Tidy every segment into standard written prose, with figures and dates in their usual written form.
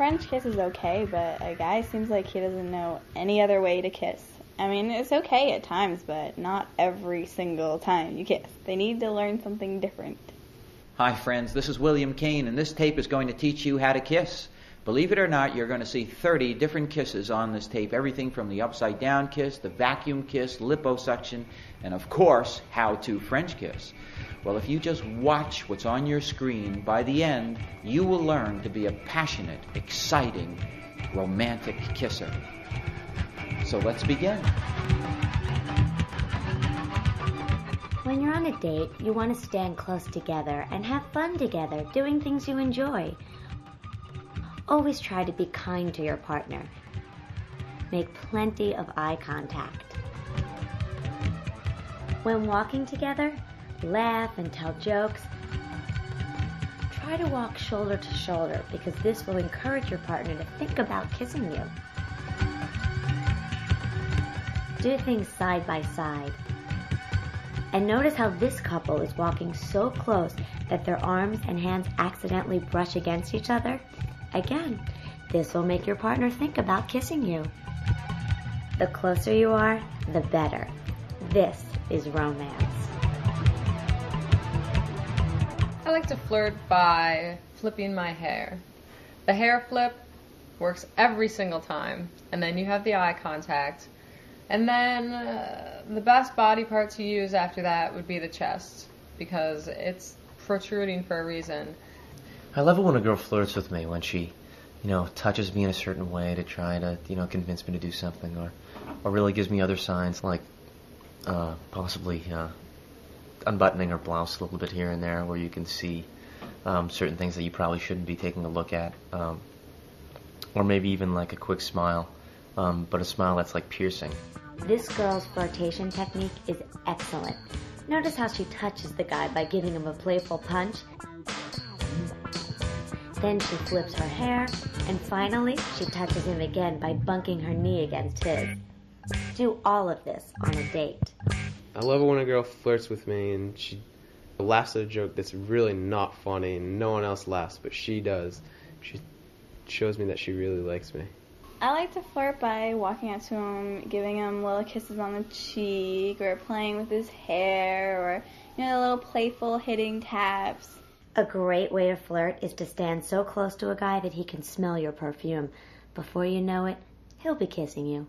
French kiss is okay, but a guy seems like he doesn't know any other way to kiss. I mean, it's okay at times, but not every single time you kiss. They need to learn something different. Hi friends, this is William Kane, and this tape is going to teach you how to kiss. Believe it or not, you're going to see 30 different kisses on this tape. Everything from the upside down kiss, the vacuum kiss, liposuction, and of course, how to French kiss. Well, if you just watch what's on your screen, by the end, you will learn to be a passionate, exciting, romantic kisser. So let's begin. When you're on a date, you want to stand close together and have fun together, doing things you enjoy. Always try to be kind to your partner. Make plenty of eye contact. When walking together, laugh and tell jokes. Try to walk shoulder to shoulder because this will encourage your partner to think about kissing you. Do things side by side. And notice how this couple is walking so close that their arms and hands accidentally brush against each other. Again, this will make your partner think about kissing you. The closer you are, the better. This is romance. I like to flirt by flipping my hair. The hair flip works every single time, and then you have the eye contact. And then the best body part to use after that would be the chest, because it's protruding for a reason. I love it when a girl flirts with me, when she, touches me in a certain way to try to, convince me to do something, or really gives me other signs like possibly unbuttoning her blouse a little bit here and there, where you can see certain things that you probably shouldn't be taking a look at, or maybe even like a quick smile, but a smile that's like piercing. This girl's flirtation technique is excellent. Notice how she touches the guy by giving him a playful punch. Then she flips her hair, and finally she touches him again by bunking her knee against his. Do all of this on a date. I love it when a girl flirts with me and she laughs at a joke that's really not funny and no one else laughs, but she does. She shows me that she really likes me. I like to flirt by walking up to him, giving him little kisses on the cheek, or playing with his hair, or, little playful hitting taps. A great way to flirt is to stand so close to a guy that he can smell your perfume. Before you know it, he'll be kissing you.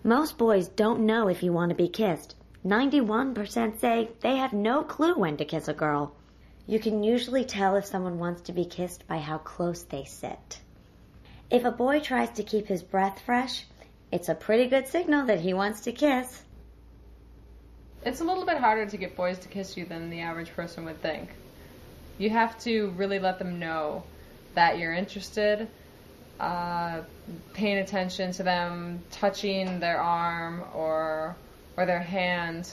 Most boys don't know if you want to be kissed. 91% say they have no clue when to kiss a girl. You can usually tell if someone wants to be kissed by how close they sit. If a boy tries to keep his breath fresh, it's a pretty good signal that he wants to kiss. It's a little bit harder to get boys to kiss you than the average person would think. You have to really let them know that you're interested, paying attention to them, touching their arm or their hand,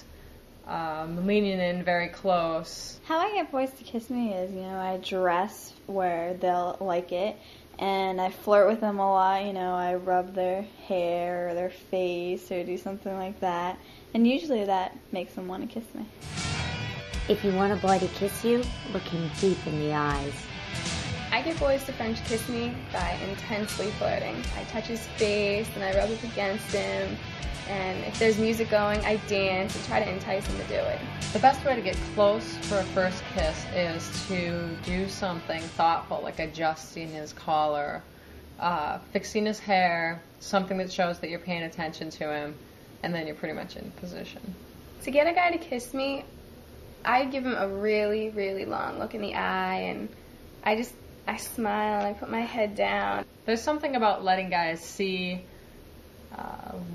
leaning in very close. How I get boys to kiss me is, I dress where they'll like it, and I flirt with them a lot. I rub their hair or their face or do something like that, and usually that makes them want to kiss me. If you want a boy to kiss you, look him deep in the eyes. I get boys to French kiss me by intensely flirting. I touch his face and I rub up against him, and if there's music going, I dance and try to entice him to do it. The best way to get close for a first kiss is to do something thoughtful, like adjusting his collar, fixing his hair, something that shows that you're paying attention to him, and then you're pretty much in position. To get a guy to kiss me, I give him a really, really long look in the eye, and I smile and I put my head down. There's something about letting guys see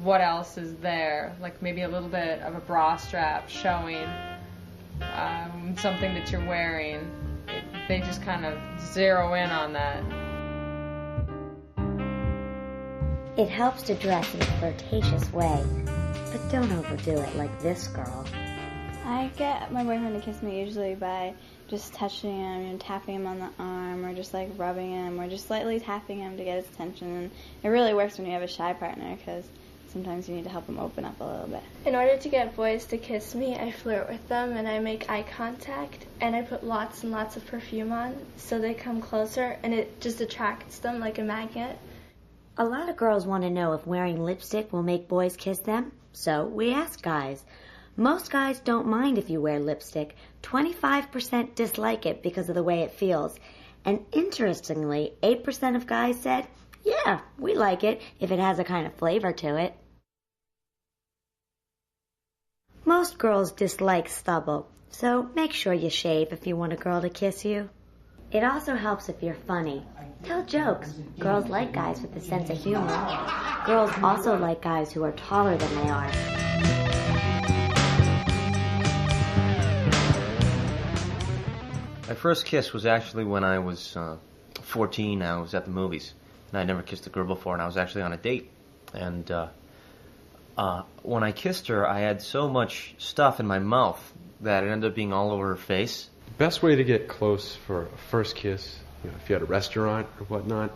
what else is there, like maybe a little bit of a bra strap showing something that you're wearing. They just kind of zero in on that. It helps to dress in a flirtatious way, but don't overdo it like this girl. I get my boyfriend to kiss me usually by just touching him, tapping him on the arm, or just like rubbing him, or just slightly tapping him to get his attention. And it really works when you have a shy partner, because sometimes you need to help them open up a little bit. In order to get boys to kiss me, I flirt with them and I make eye contact and I put lots and lots of perfume on so they come closer and it just attracts them like a magnet. A lot of girls want to know if wearing lipstick will make boys kiss them, so we ask guys. Most guys don't mind if you wear lipstick. 25% dislike it because of the way it feels. And interestingly, 8% of guys said, yeah, we like it if it has a kind of flavor to it. Most girls dislike stubble, so make sure you shave if you want a girl to kiss you. It also helps if you're funny. Tell jokes. Girls like guys with a sense of humor. Girls also like guys who are taller than they are. My first kiss was actually when I was 14. I was at the movies, and I'd never kissed a girl before, and I was actually on a date. And when I kissed her, I had so much stuff in my mouth that it ended up being all over her face. The best way to get close for a first kiss, if you're at a restaurant or whatnot,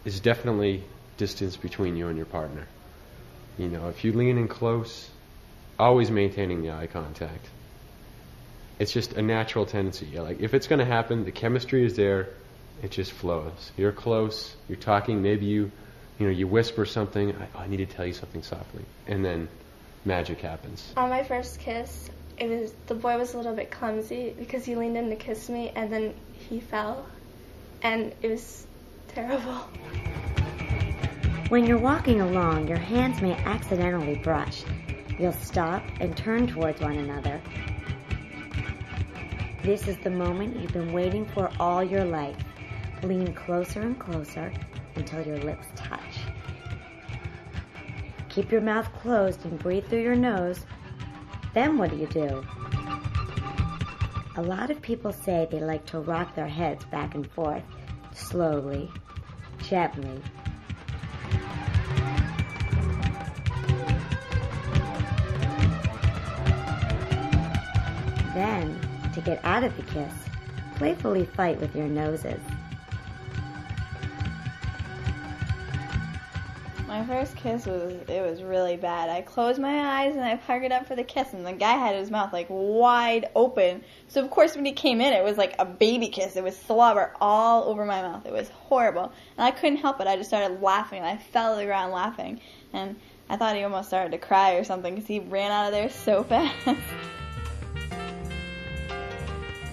is definitely distance between you and your partner. If you lean in close, always maintaining the eye contact. It's just a natural tendency. Like, if it's going to happen, the chemistry is there, it just flows. You're close, you're talking, maybe you whisper something, I need to tell you something softly, and then magic happens. On my first kiss, the boy was a little bit clumsy because he leaned in to kiss me and then he fell, and it was terrible. When you're walking along, your hands may accidentally brush. You'll stop and turn towards one another. This is the moment you've been waiting for all your life. Lean closer and closer until your lips touch. Keep your mouth closed and breathe through your nose. Then what do? A lot of people say they like to rock their heads back and forth, slowly, gently. Then, to get out of the kiss, playfully fight with your noses. My first kiss was really bad. I closed my eyes and I puckered up for the kiss, and the guy had his mouth like wide open. So of course when he came in, it was like a baby kiss. It was slobber all over my mouth. It was horrible, and I couldn't help it. I just started laughing, and I fell to the ground laughing, and I thought he almost started to cry or something because he ran out of there so fast.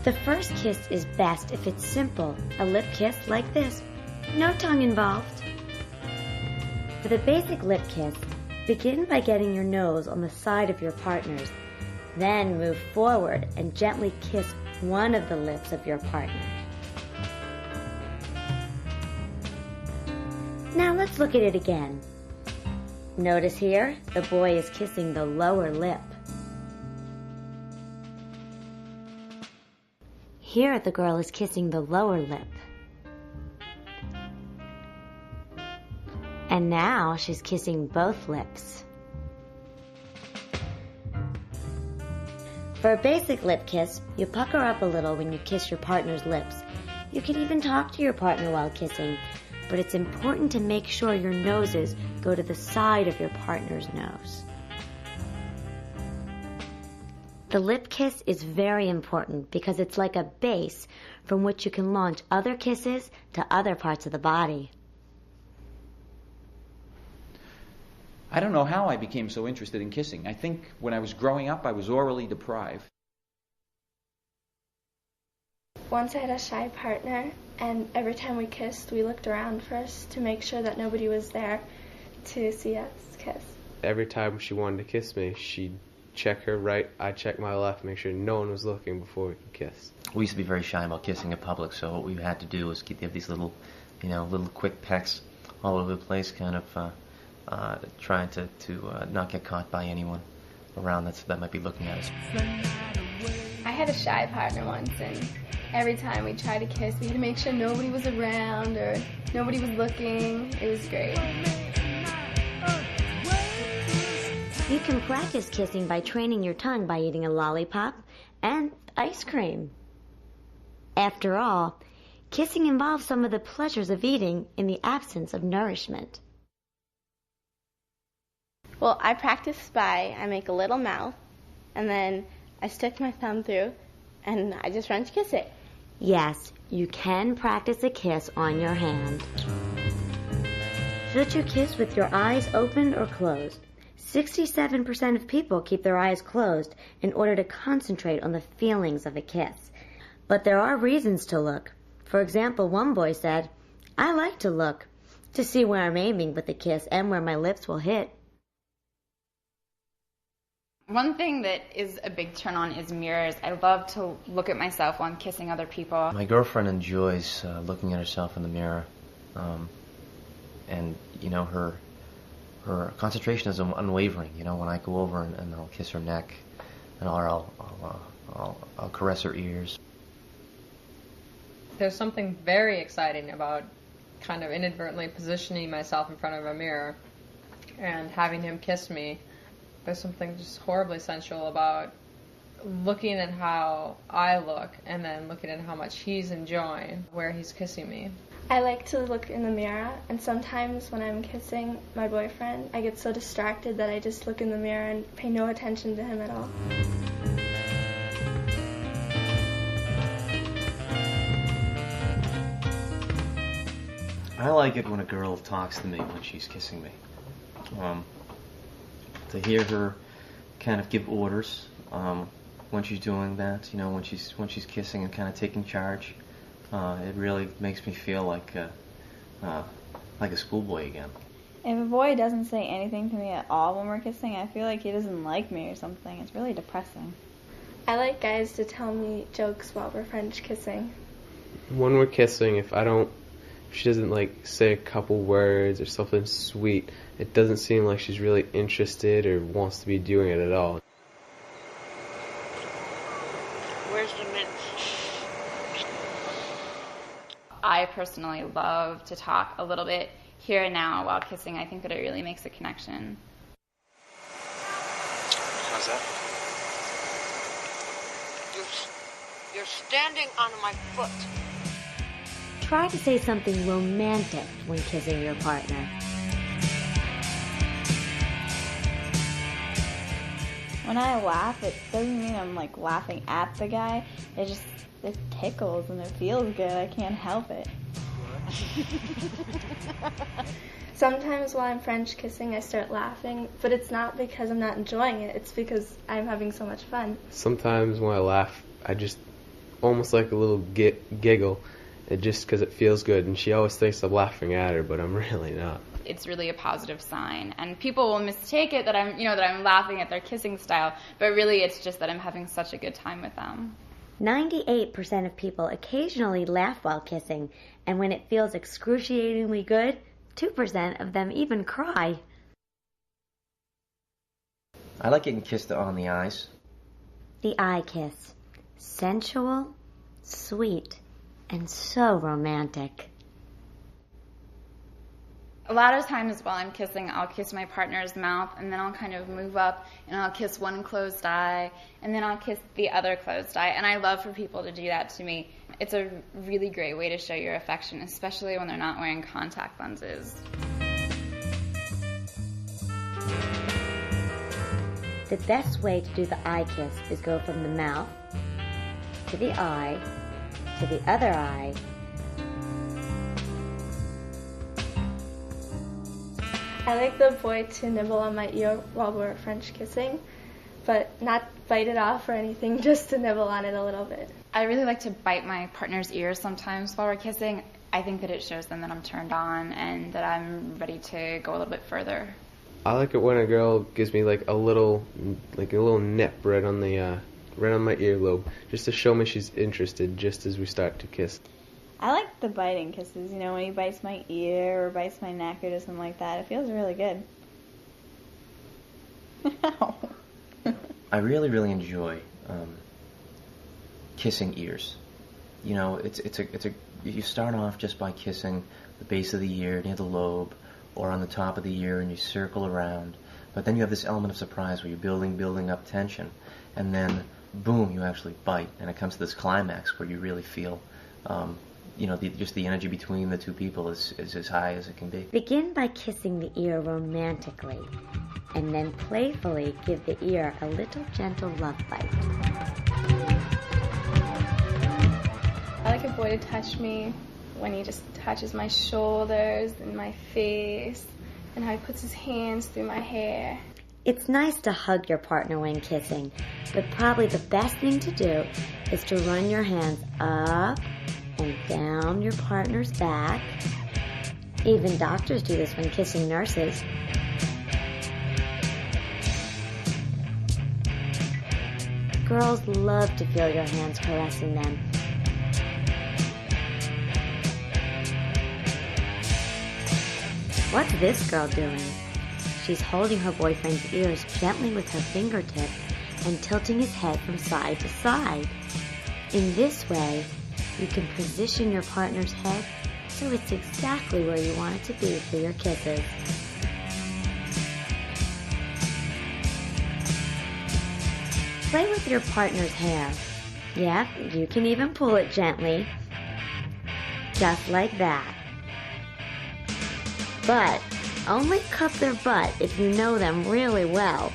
The first kiss is best if it's simple, a lip kiss like this, no tongue involved. For the basic lip kiss, begin by getting your nose on the side of your partner's. Then move forward and gently kiss one of the lips of your partner. Now let's look at it again. Notice here, the boy is kissing the lower lip. Here, the girl is kissing the lower lip. And now she's kissing both lips. For a basic lip kiss, you pucker up a little when you kiss your partner's lips. You can even talk to your partner while kissing, but it's important to make sure your noses go to the side of your partner's nose. The lip kiss is very important because it's like a base from which you can launch other kisses to other parts of the body. I don't know how I became so interested in kissing. I think when I was growing up, I was orally deprived. Once I had a shy partner, and every time we kissed, we looked around first to make sure that nobody was there to see us kiss. Every time she wanted to kiss me, she'd check her right, I'd check my left, make sure no one was looking before we could kiss. We used to be very shy about kissing in public, so what we had to do was give these little, little quick pecks all over the place, kind of trying to not get caught by anyone around that might be looking at us. I had a shy partner once, and every time we tried to kiss, we had to make sure nobody was around or nobody was looking. It was great. You can practice kissing by training your tongue by eating a lollipop and ice cream. After all, kissing involves some of the pleasures of eating in the absence of nourishment. Well, I practice I make a little mouth, and then I stick my thumb through, and I just French kiss it. Yes, you can practice a kiss on your hand. Should you kiss with your eyes open or closed? 67% of people keep their eyes closed in order to concentrate on the feelings of a kiss. But there are reasons to look. For example, one boy said, "I like to look to see where I'm aiming with the kiss and where my lips will hit." One thing that is a big turn on is mirrors. I love to look at myself while I'm kissing other people. My girlfriend enjoys looking at herself in the mirror, and her concentration is unwavering. When I go over and I'll kiss her neck, and I'll caress her ears. There's something very exciting about kind of inadvertently positioning myself in front of a mirror and having him kiss me. There's something just horribly sensual about looking at how I look and then looking at how much he's enjoying where he's kissing me. I like to look in the mirror, and sometimes when I'm kissing my boyfriend, I get so distracted that I just look in the mirror and pay no attention to him at all. I like it when a girl talks to me when she's kissing me. To hear her kind of give orders when she's doing that, when she's kissing and kind of taking charge, it really makes me feel like a schoolboy again. If a boy doesn't say anything to me at all when we're kissing, I feel like he doesn't like me or something. It's really depressing. I like guys to tell me jokes while we're French kissing. When we're kissing, if she doesn't say a couple words or something sweet, it doesn't seem like she's really interested or wants to be doing it at all. Where's the mint? I personally love to talk a little bit here and now while kissing. I think that it really makes a connection. How's that? You're standing on my foot. Try to say something romantic when kissing your partner. When I laugh, it doesn't mean I'm laughing at the guy. It tickles and it feels good. I can't help it. Sometimes while I'm French kissing, I start laughing, but it's not because I'm not enjoying it. It's because I'm having so much fun. Sometimes when I laugh, I just almost like a little giggle. Just because it feels good, and she always thinks I'm laughing at her, but I'm really not. It's really a positive sign, and people will mistake it that I'm laughing at their kissing style, but really it's just that I'm having such a good time with them. 98% of people occasionally laugh while kissing, and when it feels excruciatingly good, 2% of them even cry. I like getting kissed on the eyes. The eye kiss. Sensual, sweet, and so romantic. A lot of times while I'm kissing, I'll kiss my partner's mouth, and then I'll kind of move up, and I'll kiss one closed eye, and then I'll kiss the other closed eye, and I love for people to do that to me. It's a really great way to show your affection, especially when they're not wearing contact lenses. The best way to do the eye kiss is go from the mouth to the eye to the other eye. I like the boy to nibble on my ear while we're French kissing, but not bite it off or anything, just to nibble on it a little bit. I really like to bite my partner's ears sometimes while we're kissing. I think that it shows them that I'm turned on and that I'm ready to go a little bit further. I like it when a girl gives me a little nip right on my earlobe, just to show me she's interested just as we start to kiss. I like the biting kisses, when he bites my ear or bites my neck or something like that. It feels really good. I really, really enjoy kissing ears. You start off just by kissing the base of the ear near the lobe or on the top of the ear, and you circle around. But then you have this element of surprise where you're building up tension, and then boom, you actually bite, and it comes to this climax where you really feel, just the energy between the two people is as high as it can be. Begin by kissing the ear romantically. and then playfully give the ear a little gentle love bite. I like a boy to touch me when he just touches my shoulders and my face, and how he puts his hands through my hair. It's nice to hug your partner when kissing, but probably the best thing to do is to run your hands up and down your partner's back. Even doctors do this when kissing nurses. Girls love to feel your hands caressing them. What's this girl doing? She's holding her boyfriend's ears gently with her fingertips and tilting his head from side to side. In this way, you can position your partner's head so it's exactly where you want it to be for your kisses. Play with your partner's hair. Yeah, you can even pull it gently. Just like that. But only cup their butt if you know them really well.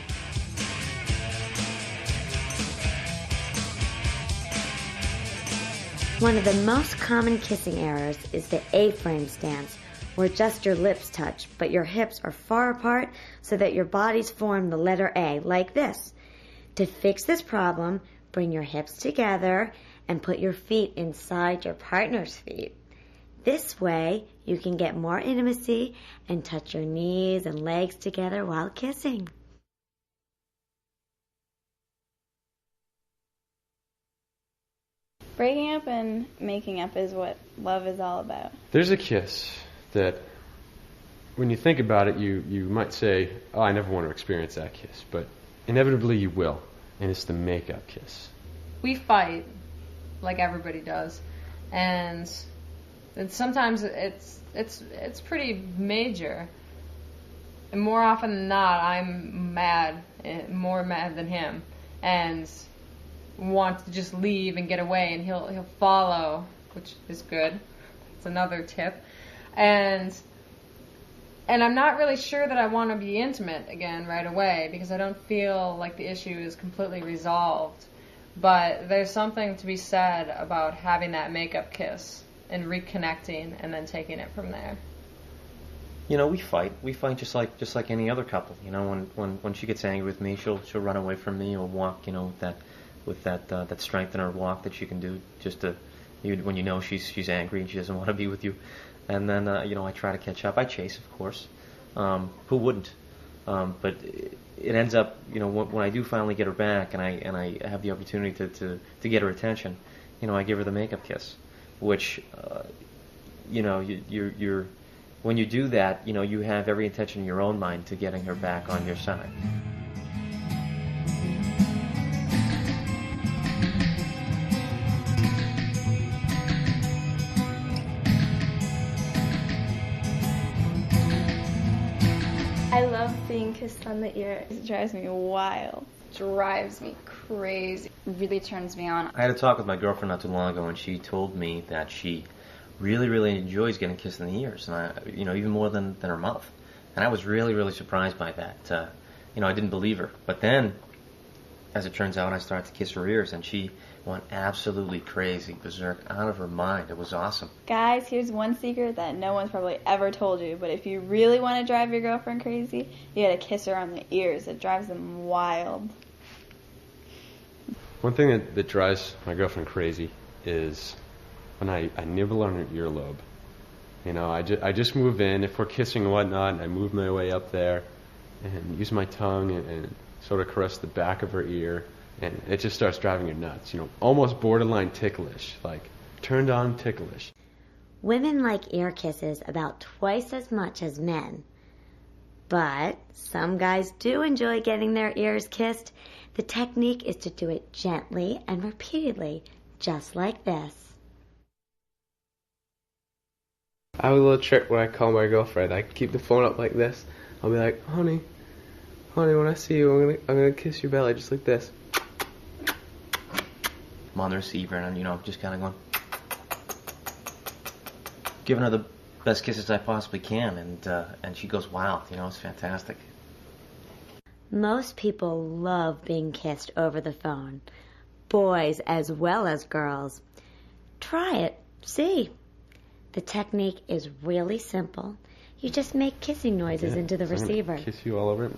One of the most common kissing errors is the A-frame stance, where just your lips touch, but your hips are far apart so that your bodies form the letter A, like this. To fix this problem, bring your hips together and put your feet inside your partner's feet. This way, you can get more intimacy and touch your knees and legs together while kissing. Breaking up and making up is what love is all about. There's a kiss that, when you think about it, you might say, oh, I never want to experience that kiss. But inevitably you will, and it's the make-up kiss. We fight, like everybody does, and sometimes it's pretty major. And more often than not, I'm more mad than him, and want to just leave and get away, and he'll follow, which is good. It's another tip. And I'm not really sure that I want to be intimate again right away, because I don't feel like the issue is completely resolved. But there's something to be said about having that make-up kiss and reconnecting and then taking it from there. You know, we fight just like any other couple. You know, when she gets angry with me, she'll run away from me or walk, you know, with that strength in her walk that she can do just to, when you know she's angry and she doesn't want to be with you. And then you know, I try to catch up. I chase, of course. Who wouldn't? But it ends up, you know, when I do finally get her back and I have the opportunity to get her attention, you know, I give her the makeup kiss, which you know, you're when you do that, you know, you have every intention in your own mind to getting her back on your side. I love being kissed on the ear. It drives me wild. Drives me crazy. Really turns me on. I had a talk with my girlfriend not too long ago, and she told me that she really enjoys getting kissed in the ears, and you know, even more than her mouth. And I was really surprised by that. You know, I didn't believe her. But then, as it turns out, I started to kiss her ears, and she went absolutely crazy, berserk, out of her mind. It was awesome. Guys, here's one secret that no one's probably ever told you, but if you really want to drive your girlfriend crazy, you gotta kiss her on the ears. It drives them wild. One thing that drives my girlfriend crazy is when I nibble on her earlobe. You know, I just move in. If we're kissing and whatnot, I move my way up there and use my tongue and sort of caress the back of her ear. And it just starts driving her nuts, you know, almost borderline ticklish, like turned on ticklish. Women like ear kisses about twice as much as men. But some guys do enjoy getting their ears kissed. The technique is to do it gently and repeatedly, just like this. I have a little trick when I call my girlfriend. I keep the phone up like this. I'll be like, honey, when I see you, I'm gonna kiss your belly just like this. I'm on the receiver, and I'm, you know, just kind of going, giving her the best kisses I possibly can, and she goes wild. You know, it's fantastic. Most people love being kissed over the phone, boys as well as girls. Try it. See. The technique is really simple. You just make kissing noises into the receiver. Kiss you all over it.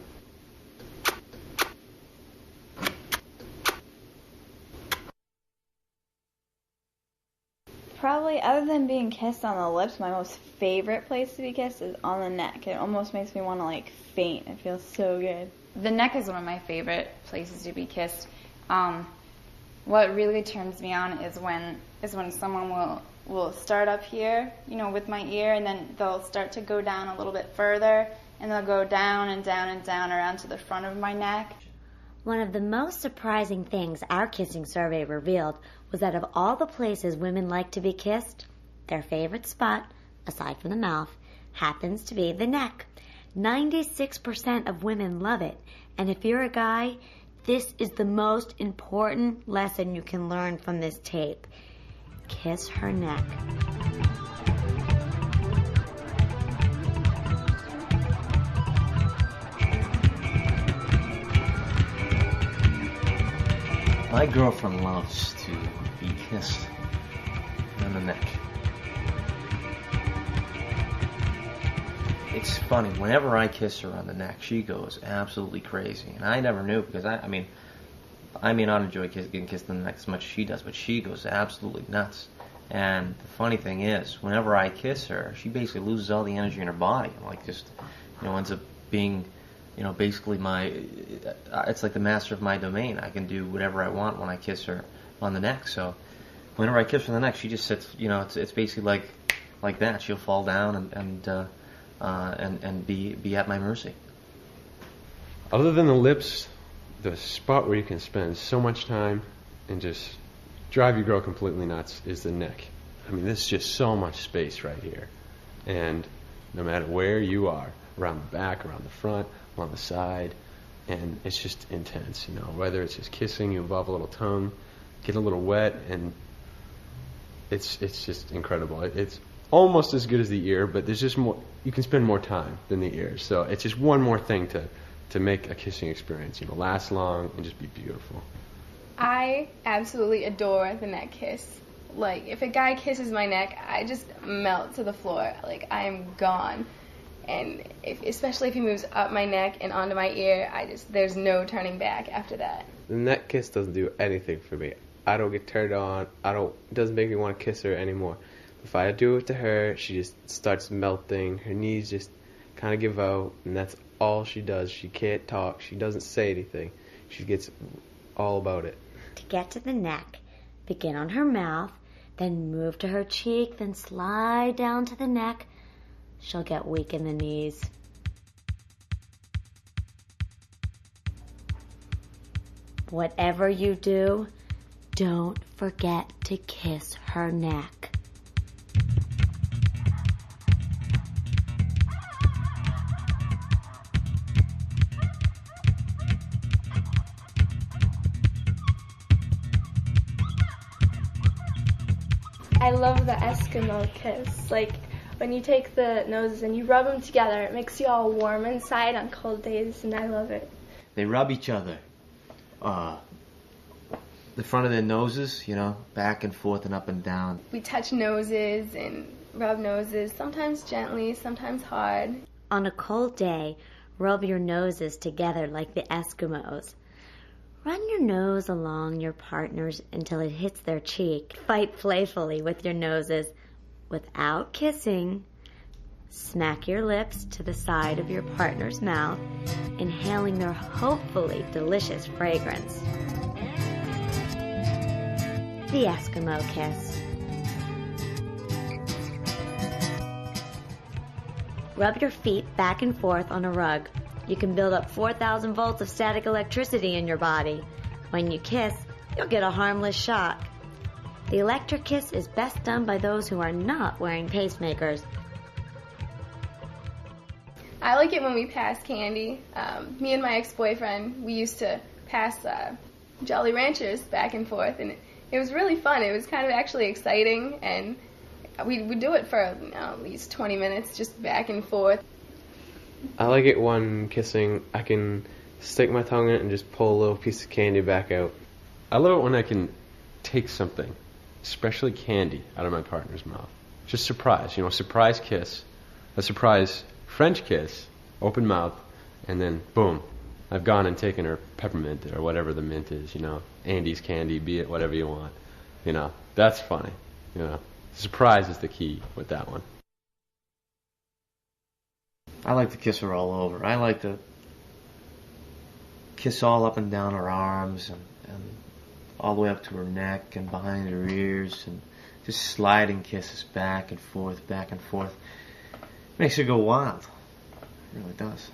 Probably, other than being kissed on the lips, my most favorite place to be kissed is on the neck. It almost makes me want to like faint. It feels so good. The neck is one of my favorite places to be kissed. What really turns me on is when someone will start up here, you know, with my ear, and then they'll start to go down a little bit further, and they'll go down and down and down around to the front of my neck. One of the most surprising things our kissing survey revealed was that of all the places women like to be kissed, their favorite spot, aside from the mouth, happens to be the neck. 96% of women love it, and if you're a guy, this is the most important lesson you can learn from this tape. Kiss her neck. My girlfriend loves to be kissed on the neck. It's funny, whenever I kiss her on the neck, she goes absolutely crazy. And I never knew, because I may not enjoy getting kissed on the neck as much as she does, but she goes absolutely nuts. And the funny thing is, whenever I kiss her, she basically loses all the energy in her body. Like, just, ends up being, basically it's like the master of my domain. I can do whatever I want when I kiss her on the neck. So whenever I kiss her on the neck, she just sits, it's basically like that. She'll fall down and be at my mercy. Other than the lips, the spot where you can spend so much time and just drive your girl completely nuts is the neck. I mean, there's just so much space right here. And no matter where you are, around the back, around the front, on the side, and it's just intense, whether it's just kissing, you involve a little tongue, get a little wet, and it's just incredible. It's almost as good as the ear, but there's just more, you can spend more time than the ear. So it's just one more thing to make a kissing experience, last long and just be beautiful. I absolutely adore the neck kiss. Like, if a guy kisses my neck, I just melt to the floor. Like, I am gone. And especially if he moves up my neck and onto my ear, there's no turning back after that. The neck kiss doesn't do anything for me. I don't get turned on. It doesn't make me want to kiss her anymore. If I do it to her, she just starts melting. Her knees just kind of give out, and that's all she does. She can't talk. She doesn't say anything. She gets all about it. To get to the neck, begin on her mouth, then move to her cheek, then slide down to the neck. She'll get weak in the knees. Whatever you do, don't forget to kiss her neck. I love the Eskimo kiss. Like, when you take the noses and you rub them together, it makes you all warm inside on cold days, and I love it. They rub each other. The front of their noses, back and forth and up and down. We touch noses and rub noses, sometimes gently, sometimes hard. On a cold day, rub your noses together like the Eskimos. Run your nose along your partner's until it hits their cheek. Fight playfully with your noses without kissing. Smack your lips to the side of your partner's mouth, inhaling their hopefully delicious fragrance. The Eskimo kiss. Rub your feet back and forth on a rug. You can build up 4,000 volts of static electricity in your body. When you kiss, you'll get a harmless shock. The electric kiss is best done by those who are not wearing pacemakers. I like it when we pass candy. Me and my ex-boyfriend, we used to pass Jolly Ranchers back and forth, and it was really fun. It was kind of actually exciting, and we would do it for at least 20 minutes, just back and forth. I like it when kissing, I can stick my tongue in it and just pull a little piece of candy back out. I love it when I can take something, especially candy, out of my partner's mouth. Just surprise, surprise kiss, a surprise French kiss, open mouth, and then boom, I've gone and taken her peppermint or whatever the mint is, Andy's candy, be it whatever you want. That's funny. Surprise is the key with that one. I like to kiss her all over. I like to kiss all up and down her arms and all the way up to her neck and behind her ears, and just sliding kisses back and forth, back and forth. Makes her go wild. It really does.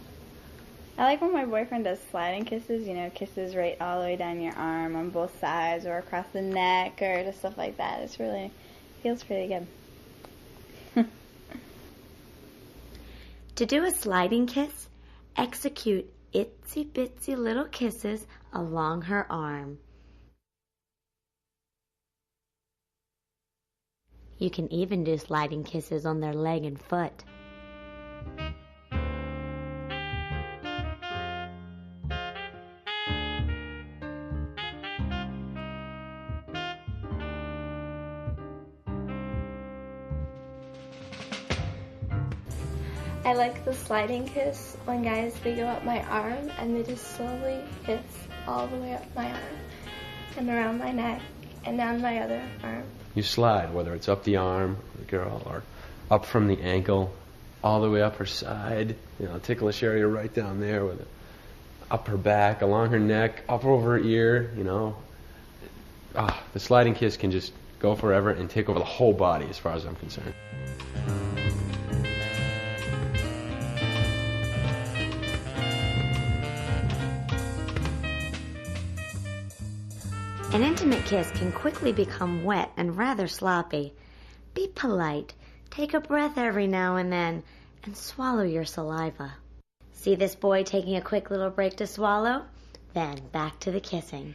I like when my boyfriend does sliding kisses, kisses right all the way down your arm on both sides or across the neck or just stuff like that. Feels pretty good. To do a sliding kiss, execute itsy bitsy little kisses along her arm. You can even do sliding kisses on their leg and foot. I like the sliding kiss when guys, they go up my arm and they just slowly kiss all the way up my arm and around my neck and down my other arm. You slide, whether it's up the arm, the girl, or up from the ankle, all the way up her side, ticklish area right down there, with it, up her back, along her neck, up over her ear, The sliding kiss can just go forever and take over the whole body as far as I'm concerned. An intimate kiss can quickly become wet and rather sloppy. Be polite, take a breath every now and then, and swallow your saliva. See this boy taking a quick little break to swallow? Then back to the kissing.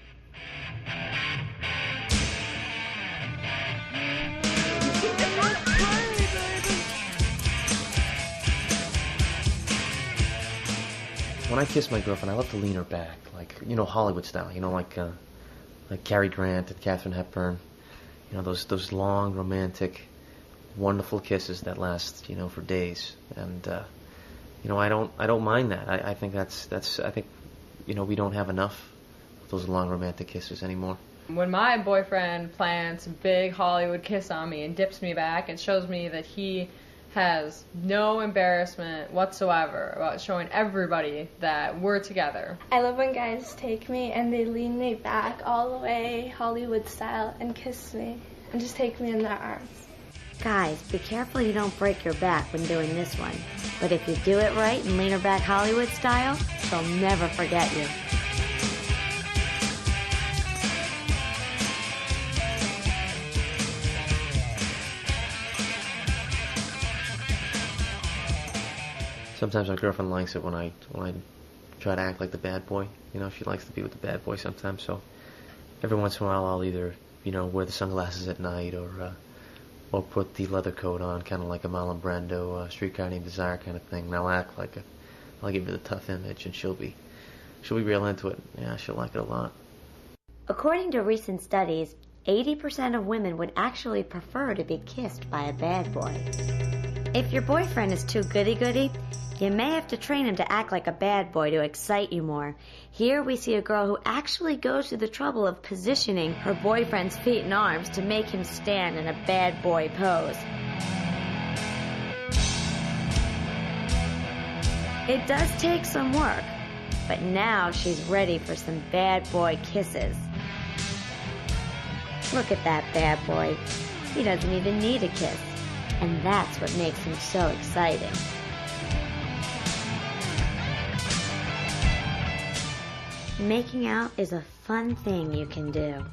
When I kiss my girlfriend, I love to lean her back, like, Hollywood style, like Cary Grant and Katharine Hepburn. Those long, romantic, wonderful kisses that last, for days. And I don't mind that. I think we don't have enough of those long, romantic kisses anymore. When my boyfriend plants a big Hollywood kiss on me and dips me back, it shows me that he has no embarrassment whatsoever about showing everybody that we're together. I love when guys take me and they lean me back all the way Hollywood style and kiss me and just take me in their arms. Guys, be careful you don't break your back when doing this one. But if you do it right and lean her back Hollywood style, she'll never forget you. Sometimes my girlfriend likes it when I try to act like the bad boy. She likes to be with the bad boy sometimes. So every once in a while, I'll either wear the sunglasses at night or put the leather coat on, kind of like a Marlon Brando Streetcar Named Desire kind of thing. And I'll act like I'll give her the tough image, and she'll be real into it. Yeah, she'll like it a lot. According to recent studies, 80% of women would actually prefer to be kissed by a bad boy. If your boyfriend is too goody-goody, you may have to train him to act like a bad boy to excite you more. Here we see a girl who actually goes to the trouble of positioning her boyfriend's feet and arms to make him stand in a bad boy pose. It does take some work, but now she's ready for some bad boy kisses. Look at that bad boy. He doesn't even need a kiss, and that's what makes him so exciting. Making out is a fun thing you can do.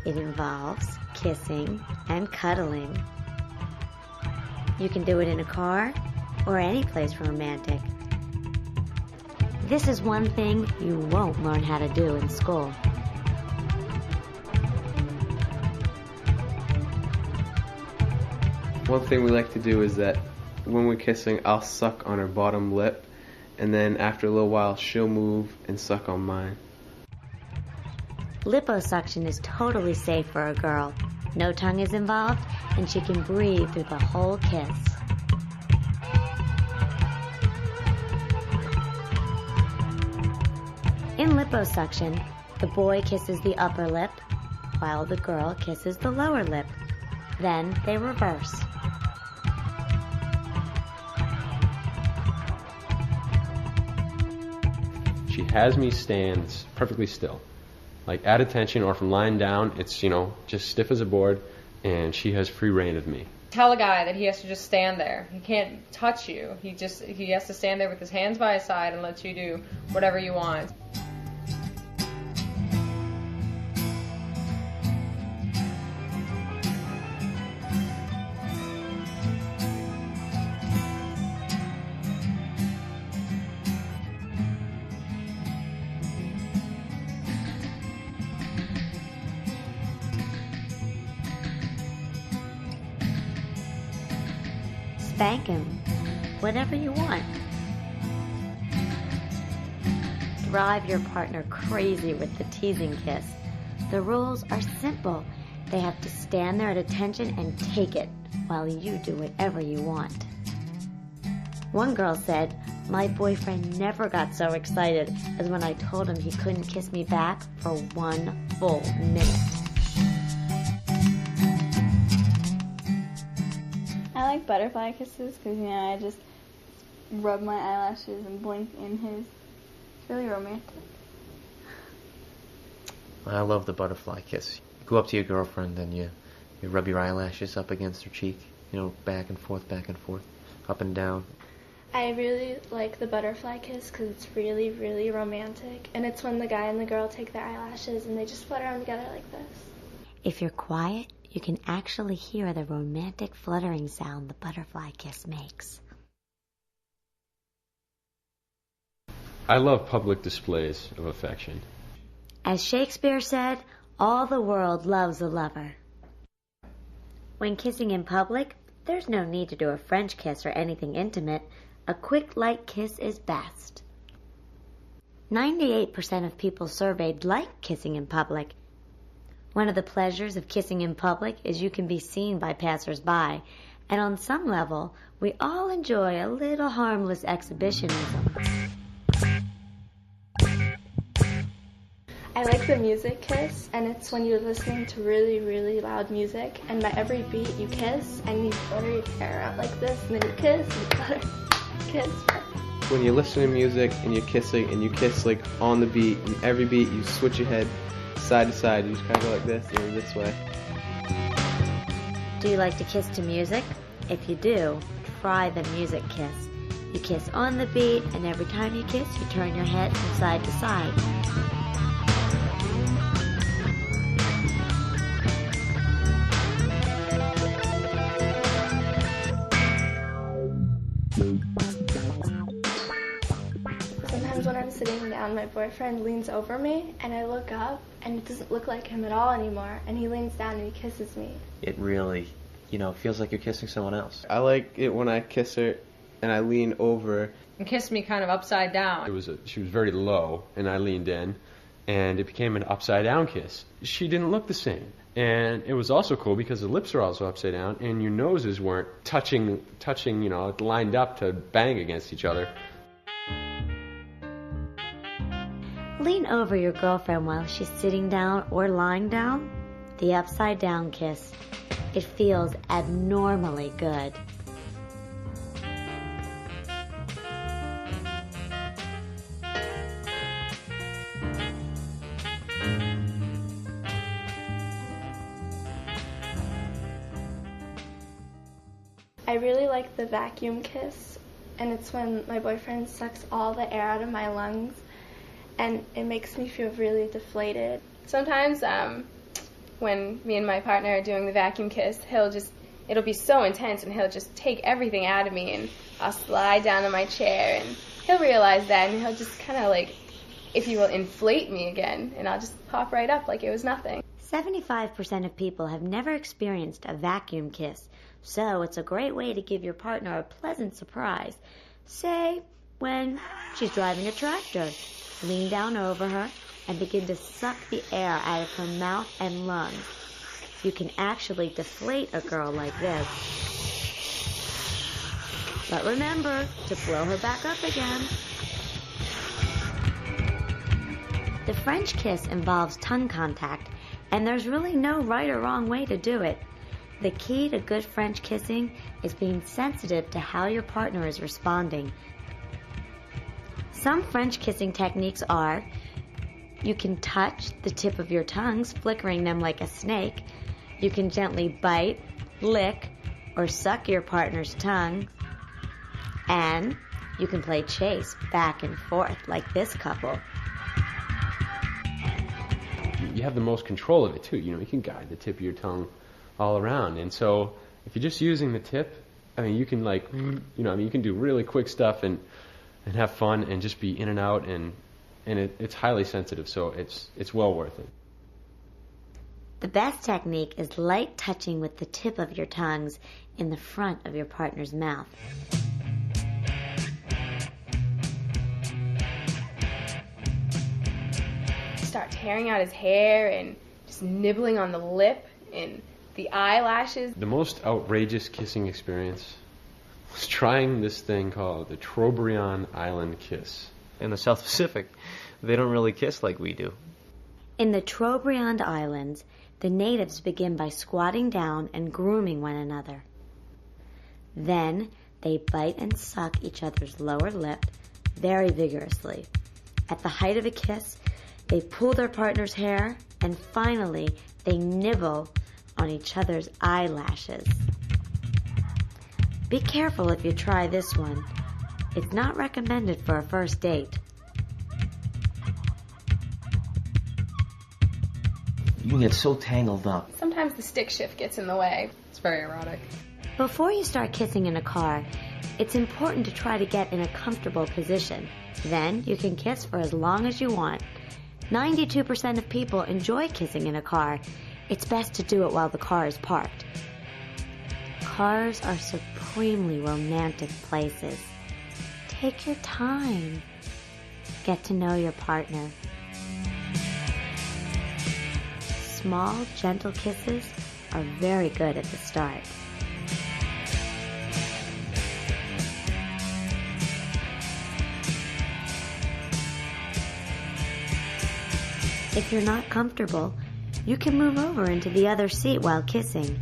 It involves kissing and cuddling. You can do it in a car or any place romantic. This is one thing you won't learn how to do in school. One thing we like to do is that when we're kissing, I'll suck on her bottom lip, and then after a little while, she'll move and suck on mine. Liposuction is totally safe for a girl. No tongue is involved, and she can breathe through the whole kiss. In liposuction, the boy kisses the upper lip, while the girl kisses the lower lip. Then they reverse. She has me stand perfectly still. Like at attention, or from lying down, it's, just stiff as a board, and she has free reign of me. Tell a guy that he has to just stand there. He can't touch you. He has to stand there with his hands by his side and let you do whatever you want. Spank him, whatever you want. Drive your partner crazy with the teasing kiss. The rules are simple. They have to stand there at attention and take it while you do whatever you want. One girl said, "My boyfriend never got so excited as when I told him he couldn't kiss me back for 1 full minute." I like butterfly kisses because, I just rub my eyelashes and blink in his. It's really romantic. I love the butterfly kiss. You go up to your girlfriend and you rub your eyelashes up against her cheek, back and forth, up and down. I really like the butterfly kiss because it's really, really romantic. And it's when the guy and the girl take their eyelashes and they just flutter them together like this. If you're quiet, you can actually hear the romantic fluttering sound the butterfly kiss makes. I love public displays of affection. As Shakespeare said, all the world loves a lover. When kissing in public, there's no need to do a French kiss or anything intimate. A quick, light kiss is best. 98% of people surveyed like kissing in public. One of the pleasures of kissing in public is you can be seen by passers-by, and on some level, we all enjoy a little harmless exhibitionism. I like the music kiss, and it's when you're listening to really, really loud music, and by every beat you kiss, and you flutter your hair out like this, and then you kiss, and you flutter, kiss. When you're listening to music and you're kissing, and you kiss like on the beat, and every beat you switch your head side to side, you just kind of go like this and then this way. Do you like to kiss to music? If you do, try the music kiss. You kiss on the beat, and every time you kiss, you turn your head from side to side. Sometimes when I'm sitting down, my boyfriend leans over me, and I look up, and it doesn't look like him at all anymore, and he leans down and he kisses me. It really, feels like you're kissing someone else. I like it when I kiss her and I lean over. And kissed me kind of upside down. She was very low, and I leaned in, and it became an upside down kiss. She didn't look the same. And it was also cool because the lips are also upside down, and your noses weren't touching, lined up to bang against each other. Lean over your girlfriend while she's sitting down or lying down. The upside down kiss. It feels abnormally good. I really like the vacuum kiss, and it's when my boyfriend sucks all the air out of my lungs, and it makes me feel really deflated. Sometimes when me and my partner are doing the vacuum kiss, it'll be so intense, and he'll just take everything out of me, and I'll slide down in my chair, and he'll realize that, and he'll just kind of like, if you will, inflate me again, and I'll just pop right up like it was nothing. 75% of people have never experienced a vacuum kiss, so it's a great way to give your partner a pleasant surprise. Say, When she's driving a tractor, lean down over her and begin to suck the air out of her mouth and lungs. You can actually deflate a girl like this. But remember to blow her back up again. The French kiss involves tongue contact, and there's really no right or wrong way to do it. The key to good French kissing is being sensitive to how your partner is responding. Some French kissing techniques are: you can touch the tip of your tongues, flickering them like a snake. You can gently bite, lick, or suck your partner's tongue. And you can play chase back and forth like this couple. You have the most control of it too. You can guide the tip of your tongue all around. And so if you're just using the tip, you can you can do really quick stuff and have fun and just be in and out, and it's highly sensitive, so it's well worth it. The best technique is light touching with the tip of your tongues in the front of your partner's mouth. Start tearing out his hair and just nibbling on the lip and the eyelashes. The most outrageous kissing experience was trying this thing called the Trobriand Island kiss. In the South Pacific, they don't really kiss like we do. In the Trobriand Islands, the natives begin by squatting down and grooming one another. Then they bite and suck each other's lower lip very vigorously. At the height of a kiss, they pull their partner's hair, and finally, they nibble on each other's eyelashes. Be careful if you try this one. It's not recommended for a first date. You can get so tangled up. Sometimes the stick shift gets in the way. It's very erotic. Before you start kissing in a car, it's important to try to get in a comfortable position. Then you can kiss for as long as you want. 92% of people enjoy kissing in a car. It's best to do it while the car is parked. Cars are supremely romantic places. Take your time. Get to know your partner. Small, gentle kisses are very good at the start. If you're not comfortable, you can move over into the other seat while kissing.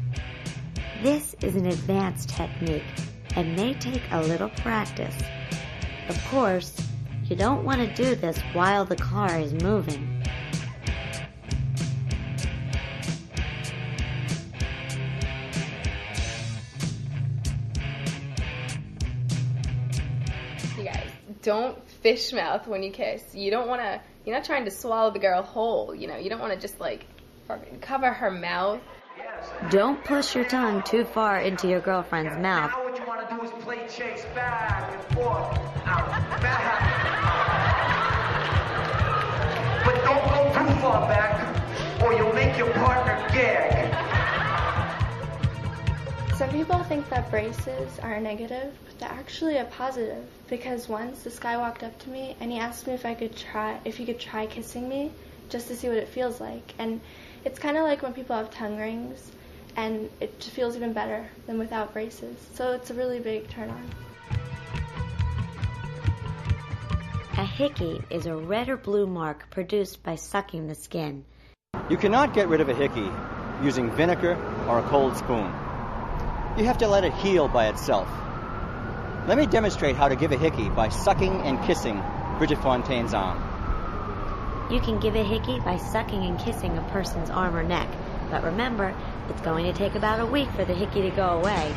This is an advanced technique and may take a little practice. Of course, you don't want to do this while the car is moving. You guys, don't fish mouth when you kiss. You're not trying to swallow the girl whole. You don't want to just cover her mouth. Don't push your tongue too far into your girlfriend's mouth. Now what you want to do is play chase back and forth, out, back. But don't go too far back, or you'll make your partner gag. Some people think that braces are a negative, but they're actually a positive. Because once this guy walked up to me and he asked me if he could try kissing me, just to see what it feels like. And it's kind of like when people have tongue rings, and it just feels even better than without braces. So it's a really big turn on. A hickey is a red or blue mark produced by sucking the skin. You cannot get rid of a hickey using vinegar or a cold spoon. You have to let it heal by itself. Let me demonstrate how to give a hickey by sucking and kissing Bridget Fontaine's arm. You can give a hickey by sucking and kissing a person's arm or neck. But remember, it's going to take about a week for the hickey to go away.